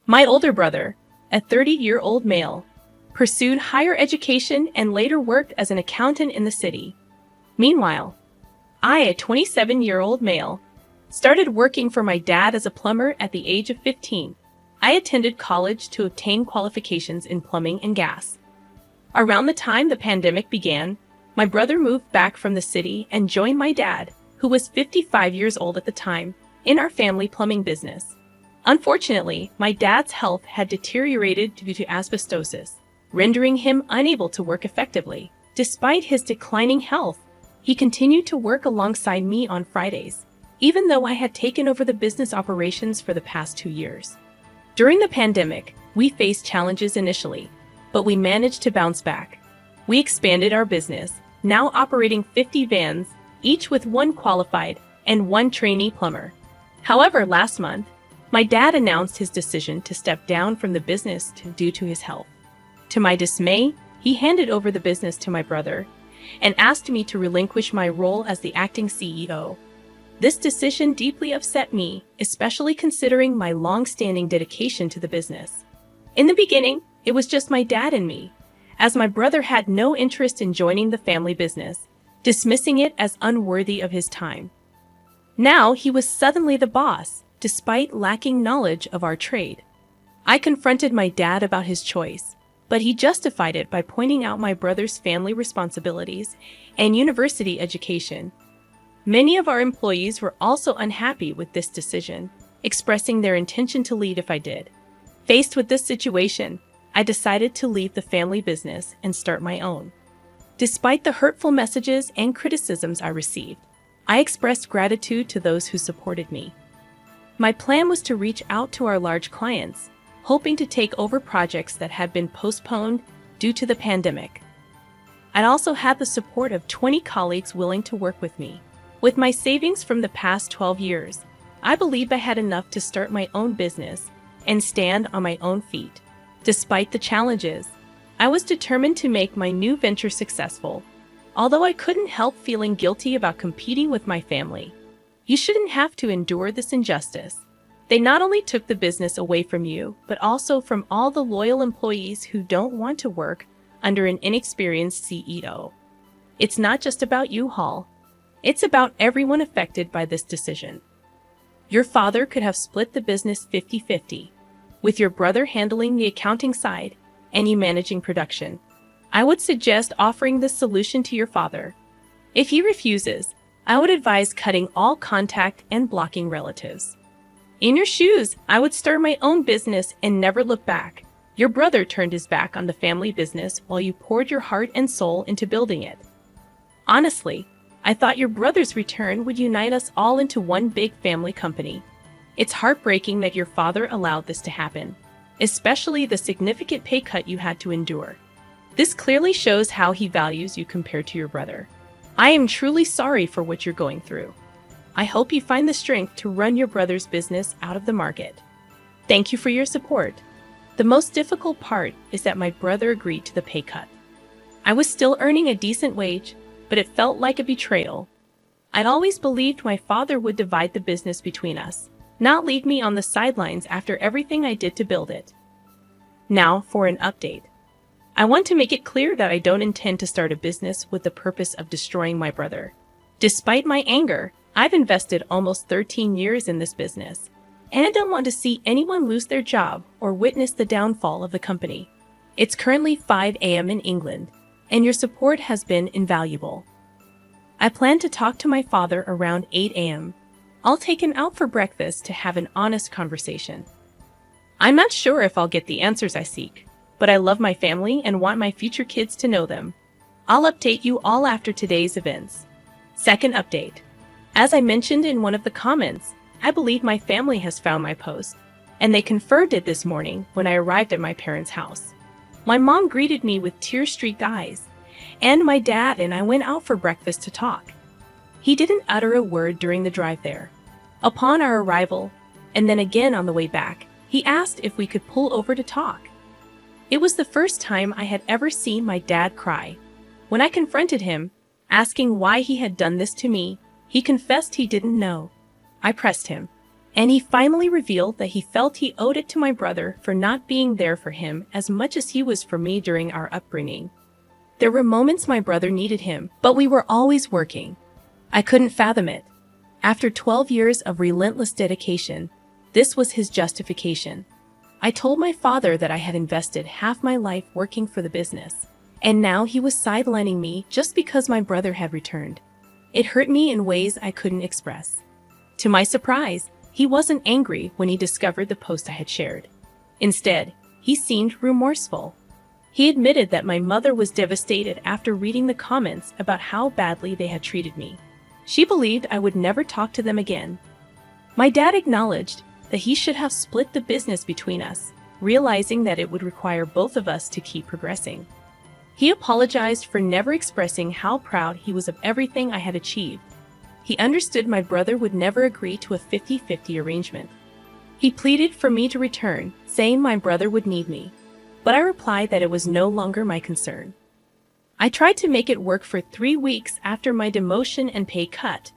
My older brother, a 30-year-old male, pursued higher education and later worked as an accountant in the city. Meanwhile, I, a 27-year-old male, started working for my dad as a plumber at the age of 15. I attended college to obtain qualifications in plumbing and gas. Around the time the pandemic began, my brother moved back from the city and joined my dad, who was 55 years old at the time, in our family plumbing business. Unfortunately, my dad's health had deteriorated due to asbestosis, rendering him unable to work effectively. Despite his declining health, he continued to work alongside me on Fridays, even though I had taken over the business operations for the past 2 years. During the pandemic, we faced challenges initially, but we managed to bounce back. We expanded our business, now operating 50 vans, each with 1 qualified and 1 trainee plumber. However, last month, my dad announced his decision to step down from the business due to his health. To my dismay, he handed over the business to my brother and asked me to relinquish my role as the acting CEO. This decision deeply upset me, especially considering my long-standing dedication to the business. In the beginning, it was just my dad and me, as my brother had no interest in joining the family business, dismissing it as unworthy of his time. Now he was suddenly the boss, despite lacking knowledge of our trade. I confronted my dad about his choice, but he justified it by pointing out my brother's family responsibilities and university education. Many of our employees were also unhappy with this decision, expressing their intention to leave if I did. Faced with this situation, I decided to leave the family business and start my own. Despite the hurtful messages and criticisms I received, I expressed gratitude to those who supported me. My plan was to reach out to our large clients, hoping to take over projects that had been postponed due to the pandemic. I'd also had the support of 20 colleagues willing to work with me. With my savings from the past 12 years, I believed I had enough to start my own business and stand on my own feet. Despite the challenges, I was determined to make my new venture successful, although I couldn't help feeling guilty about competing with my family. You shouldn't have to endure this injustice. They not only took the business away from you, but also from all the loyal employees who don't want to work under an inexperienced CEO. It's not just about you, Hall. It's about everyone affected by this decision. Your father could have split the business 50-50, with your brother handling the accounting side and you managing production. I would suggest offering this solution to your father. If he refuses, I would advise cutting all contact and blocking relatives. In your shoes, I would start my own business and never look back. Your brother turned his back on the family business while you poured your heart and soul into building it. Honestly, I thought your brother's return would unite us all into one big family company. It's heartbreaking that your father allowed this to happen, especially the significant pay cut you had to endure. This clearly shows how he values you compared to your brother. I am truly sorry for what you're going through. I hope you find the strength to run your brother's business out of the market. Thank you for your support. The most difficult part is that my brother agreed to the pay cut. I was still earning a decent wage, but it felt like a betrayal. I'd always believed my father would divide the business between us, not leave me on the sidelines after everything I did to build it. Now for an update. I want to make it clear that I don't intend to start a business with the purpose of destroying my brother. Despite my anger, I've invested almost 13 years in this business, and I don't want to see anyone lose their job or witness the downfall of the company. It's currently 5 a.m. in England, and your support has been invaluable. I plan to talk to my father around 8 a.m. I'll take him out for breakfast to have an honest conversation. I'm not sure if I'll get the answers I seek, but I love my family and want my future kids to know them. I'll update you all after today's events. Second update. As I mentioned in one of the comments, I believe my family has found my post, and they confirmed it this morning when I arrived at my parents' house. My mom greeted me with tear-streaked eyes, and my dad and I went out for breakfast to talk. He didn't utter a word during the drive there. Upon our arrival, and then again on the way back, he asked if we could pull over to talk. It was the first time I had ever seen my dad cry. When I confronted him, asking why he had done this to me, he confessed he didn't know. I pressed him, And he finally revealed that he felt he owed it to my brother for not being there for him as much as he was for me during our upbringing. There were moments my brother needed him, but we were always working. I couldn't fathom it. After 12 years of relentless dedication, this was his justification. I told my father that I had invested half my life working for the business, and now he was sidelining me just because my brother had returned. It hurt me in ways I couldn't express. To my surprise, he wasn't angry when he discovered the post I had shared. Instead, he seemed remorseful. He admitted that my mother was devastated after reading the comments about how badly they had treated me. She believed I would never talk to them again. My dad acknowledged that he should have split the business between us, realizing that it would require both of us to keep progressing. He apologized for never expressing how proud he was of everything I had achieved. He understood my brother would never agree to a 50-50 arrangement. He pleaded for me to return, saying my brother would need me, but I replied that it was no longer my concern. I tried to make it work for 3 weeks after my demotion and pay cut,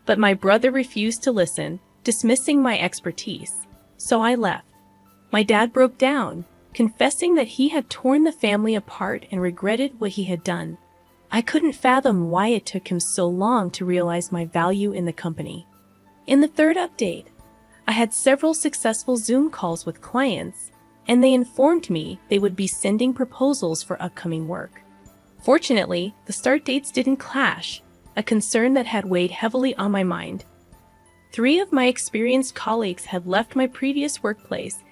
but my brother refused to listen, dismissing my expertise, so I left. My dad broke down, confessing that he had torn the family apart and regretted what he had done. I couldn't fathom why it took him so long to realize my value in the company. In the third update, I had several successful Zoom calls with clients, and they informed me they would be sending proposals for upcoming work. Fortunately, the start dates didn't clash, a concern that had weighed heavily on my mind. 3 of my experienced colleagues had left my previous workplace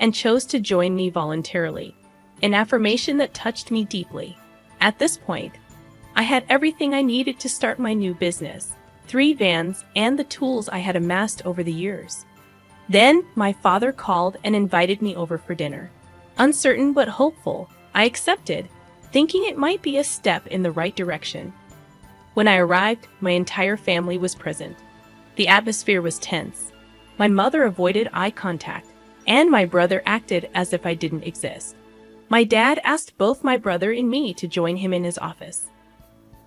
and chose to join me voluntarily, an affirmation that touched me deeply. At this point, I had everything I needed to start my new business, 3 vans, and the tools I had amassed over the years. Then, my father called and invited me over for dinner. Uncertain but hopeful, I accepted, thinking it might be a step in the right direction. When I arrived, my entire family was present. The atmosphere was tense. My mother avoided eye contact, and my brother acted as if I didn't exist. My dad asked both my brother and me to join him in his office.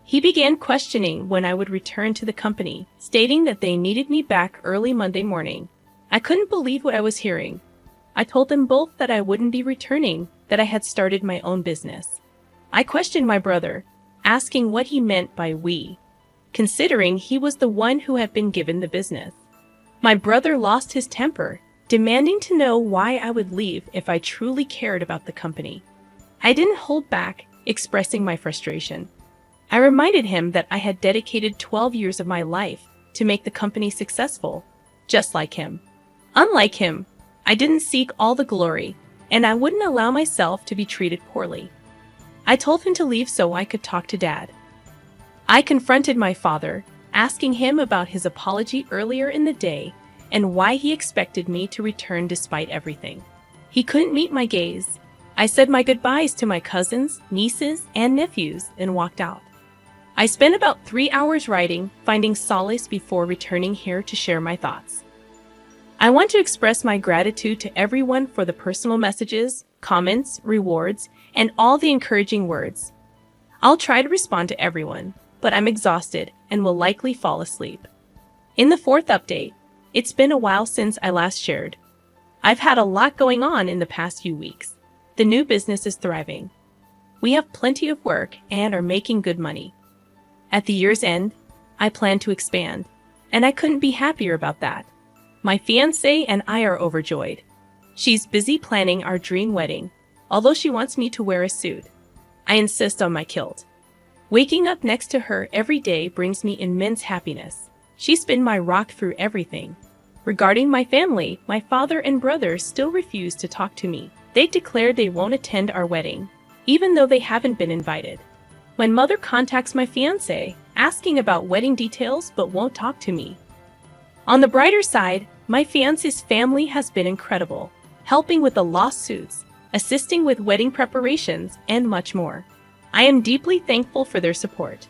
He began questioning when I would return to the company, stating that they needed me back early Monday morning. I couldn't believe what I was hearing. I told them both that I wouldn't be returning, that I had started my own business. I questioned my brother, asking what he meant by we, considering he was the one who had been given the business. My brother lost his temper, demanding to know why I would leave if I truly cared about the company. I didn't hold back, expressing my frustration. I reminded him that I had dedicated 12 years of my life to make the company successful, just like him. Unlike him, I didn't seek all the glory, and I wouldn't allow myself to be treated poorly. I told him to leave so I could talk to Dad. I confronted my father, asking him about his apology earlier in the day and why he expected me to return despite everything. He couldn't meet my gaze. I said my goodbyes to my cousins, nieces, and nephews and walked out. I spent about 3 hours writing, finding solace before returning here to share my thoughts. I want to express my gratitude to everyone for the personal messages, comments, rewards, and all the encouraging words. I'll try to respond to everyone, but I'm exhausted and will likely fall asleep. In the 4th update, it's been a while since I last shared. I've had a lot going on in the past few weeks. The new business is thriving. We have plenty of work and are making good money. At the year's end, I plan to expand, and I couldn't be happier about that. My fiancé and I are overjoyed. She's busy planning our dream wedding, although she wants me to wear a suit. I insist on my kilt. Waking up next to her every day brings me immense happiness. She's been my rock through everything. Regarding my family, my father and brother still refuse to talk to me. They declared they won't attend our wedding, even though they haven't been invited. My mother contacts my fiancé, asking about wedding details but won't talk to me. On the brighter side, my fiancé's family has been incredible, helping with the lawsuits, assisting with wedding preparations, and much more. I am deeply thankful for their support.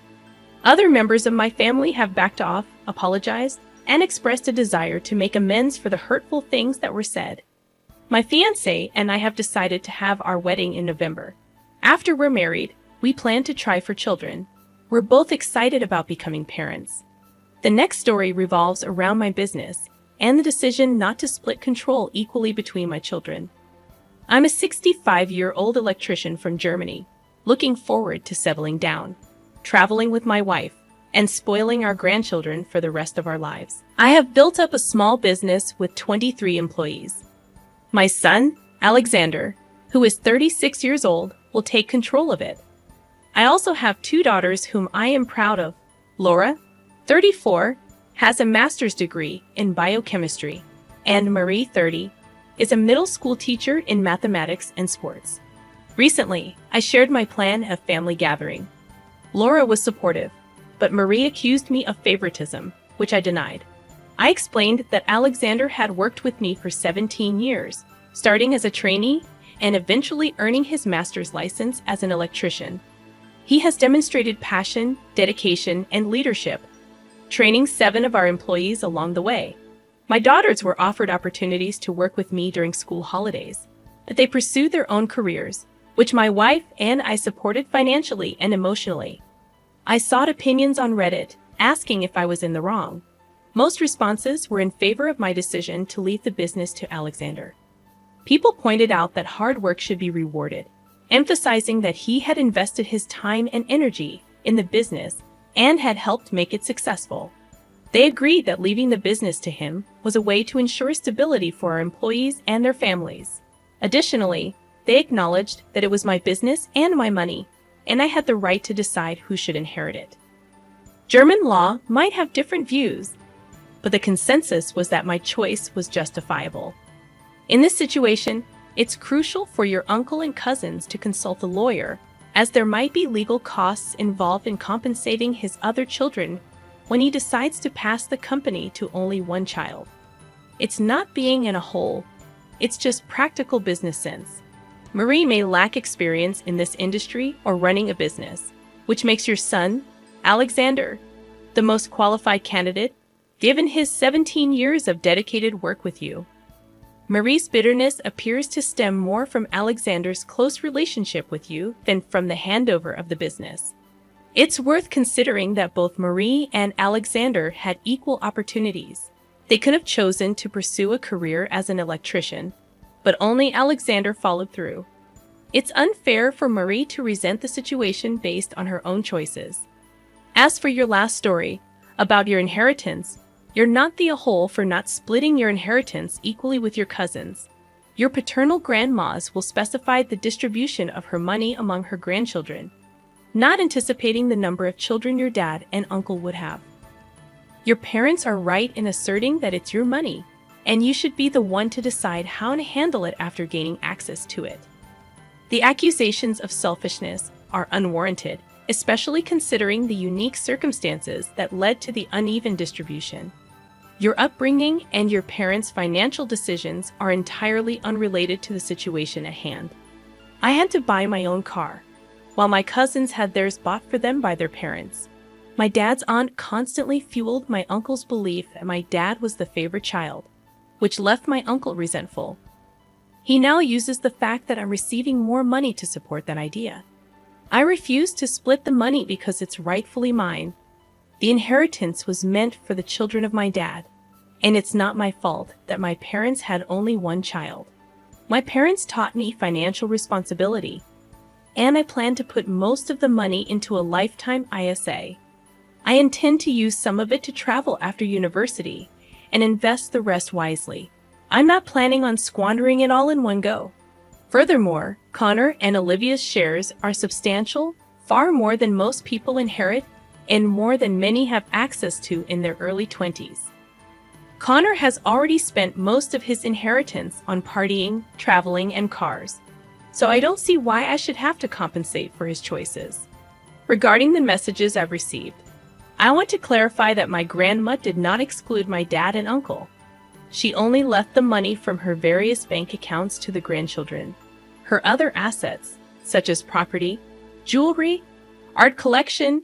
Other members of my family have backed off, apologized, and expressed a desire to make amends for the hurtful things that were said. My fiancé and I have decided to have our wedding in November. After we're married, we plan to try for children. We're both excited about becoming parents. The next story revolves around my business, and the decision not to split control equally between my children. I'm a 65-year-old electrician from Germany, looking forward to settling down, traveling with my wife, and spoiling our grandchildren for the rest of our lives. I have built up a small business with 23 employees. My son, Alexander, who is 36 years old, will take control of it. I also have two daughters whom I am proud of. Laura, 34, has a master's degree in biochemistry, and Marie, 30, is a middle school teacher in mathematics and sports. Recently, I shared my plan of family gathering. Laura was supportive, but Marie accused me of favoritism, which I denied. I explained that Alexander had worked with me for 17 years, starting as a trainee and eventually earning his master's license as an electrician. He has demonstrated passion, dedication, and leadership, training 7 of our employees along the way. My daughters were offered opportunities to work with me during school holidays, but they pursued their own careers, which my wife and I supported financially and emotionally. I sought opinions on Reddit, asking if I was in the wrong. Most responses were in favor of my decision to leave the business to Alexander. People pointed out that hard work should be rewarded, emphasizing that he had invested his time and energy in the business and had helped make it successful. They agreed that leaving the business to him was a way to ensure stability for our employees and their families. Additionally, they acknowledged that it was my business and my money, and I had the right to decide who should inherit it. German law might have different views, but the consensus was that my choice was justifiable. In this situation, it's crucial for your uncle and cousins to consult a lawyer, as there might be legal costs involved in compensating his other children when he decides to pass the company to only one child. It's not being in a hole, it's just practical business sense. Marie may lack experience in this industry or running a business, which makes your son, Alexander, the most qualified candidate, given his 17 years of dedicated work with you. Marie's bitterness appears to stem more from Alexander's close relationship with you than from the handover of the business. It's worth considering that both Marie and Alexander had equal opportunities. They could have chosen to pursue a career as an electrician, but only Alexander followed through. It's unfair for Marie to resent the situation based on her own choices. As for your last story, about your inheritance, you're not the a-hole for not splitting your inheritance equally with your cousins. Your paternal grandmas will specify the distribution of her money among her grandchildren, not anticipating the number of children your dad and uncle would have. Your parents are right in asserting that it's your money, and you should be the one to decide how to handle it after gaining access to it. The accusations of selfishness are unwarranted, especially considering the unique circumstances that led to the uneven distribution. Your upbringing and your parents' financial decisions are entirely unrelated to the situation at hand. I had to buy my own car, while my cousins had theirs bought for them by their parents. My dad's aunt constantly fueled my uncle's belief that my dad was the favorite child, which left my uncle resentful. He now uses the fact that I'm receiving more money to support that idea. I refuse to split the money because it's rightfully mine. The inheritance was meant for the children of my dad, and it's not my fault that my parents had only one child. My parents taught me financial responsibility, and I plan to put most of the money into a lifetime ISA. I intend to use some of it to travel after university and invest the rest wisely. I'm not planning on squandering it all in one go. Furthermore, Connor and Olivia's shares are substantial, far more than most people inherit, and more than many have access to in their early 20s. Connor has already spent most of his inheritance on partying, traveling, and cars, so I don't see why I should have to compensate for his choices. Regarding the messages I've received, I want to clarify that my grandma did not exclude my dad and uncle. She only left the money from her various bank accounts to the grandchildren. Her other assets, such as property, jewelry, art collection,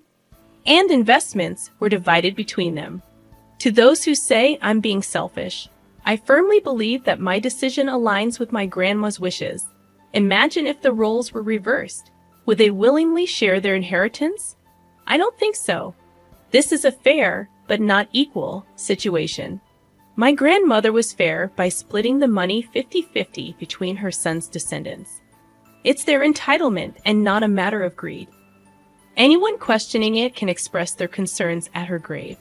and investments, were divided between them. To those who say I'm being selfish, I firmly believe that my decision aligns with my grandma's wishes. Imagine if the roles were reversed. Would they willingly share their inheritance? I don't think so. This is a fair, but not equal, situation. My grandmother was fair by splitting the money 50-50 between her son's descendants. It's their entitlement and not a matter of greed. Anyone questioning it can express their concerns at her grave.